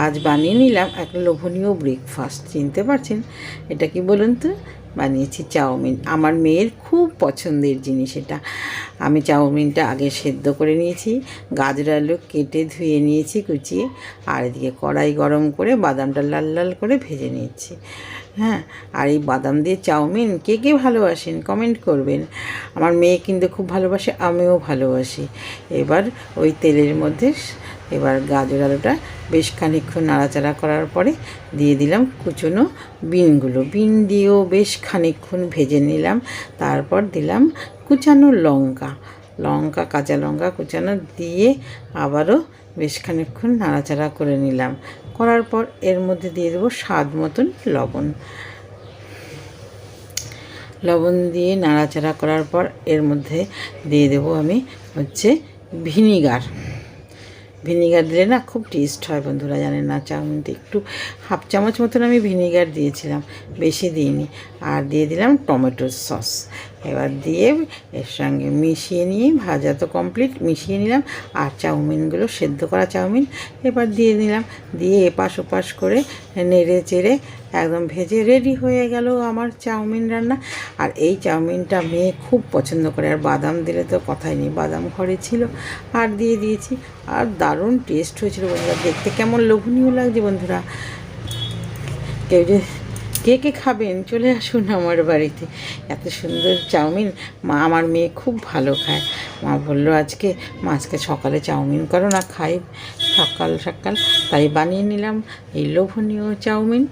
আজ বানিয়ে নিলাম একটা লোভনীয় ব্রেকফাস্ট। চিনতে পারছেন এটা কি বলুন তো? বানিয়েছি চাউমিন। আমার মেয়ের খুব পছন্দের জিনিস এটা। আমি চাউমিনটা আগে সেদ্ধ করে নিয়েছি, গাজর আলু কেটে ধুয়ে নিয়েছি কুচিয়ে, আর এদিকে কড়াই গরম করে বাদামটা লাল লাল করে ভেজে নিয়েছি। হ্যাঁ, আর এই বাদাম দিয়ে চাউমিন কে কে ভালোবাসেন কমেন্ট করবেন। আমার মেয়ে কিন্তু খুব ভালোবাসে, আমিও ভালোবাসি। এবার ওই তেলের মধ্যে এবার গাজর আলুটা বেশ খানিকক্ষণ নাড়াচাড়া করার পরে দিয়ে দিলাম কুচনো বিনগুলো। বিন দিয়েও বেশ খানিকক্ষণ ভেজে নিলাম। তারপর দিলাম কুচানো লঙ্কা কাঁচা লঙ্কা কুচানো দিয়ে আবারও বেশ খানিকক্ষণ নাড়াচাড়া করে নিলাম। করার পর এর মধ্যে দিয়ে দেবো স্বাদ মতন লবণ দিয়ে নাড়াচাড়া করার পর এর মধ্যে দিয়ে দেবো আমি ভিনিগার দিলে না খুব টেস্ট হয় বন্ধুরা, জানেন না? চাউমিনটা একটু হাফ চামচ মতন আমি ভিনিগার দিয়েছিলাম, বেশি দিইনি। আর দিয়ে দিলাম টমেটো সস। এবার দিয়ে এর সঙ্গে মিশিয়ে নিয়ে ভাজা তো কমপ্লিট, মিশিয়ে নিলাম। আর চাউমিনগুলো সেদ্ধ করা চাউমিন এবার দিয়ে দিলাম, দিয়ে এপাশ ওপাশ করে নেড়ে চেড়ে একদম ভেজে রেডি হয়ে গেল আমার চাউমিন রান্না। আর এই চাউমিনটা মেয়ে খুব পছন্দ করে, আর বাদাম দিলে তো কথাই নেই, বাদাম ঘরে ছিল আর দিয়ে দিয়েছি। আর দারুণ টেস্ট হয়েছিল বন্ধুরা, দেখতে কেমন লোভনীয় লাগছে বন্ধুরা। কে কে খাবেন চলে আসুন আমার বাড়িতে। এত সুন্দর চাউমিন আমার মেয়ে খুব ভালো খায়। মা বললো আজকে সকালে চাউমিন করো না, খাই সকাল সকাল, তাই বানিয়ে নিলাম এই লোভনীয় চাউমিন।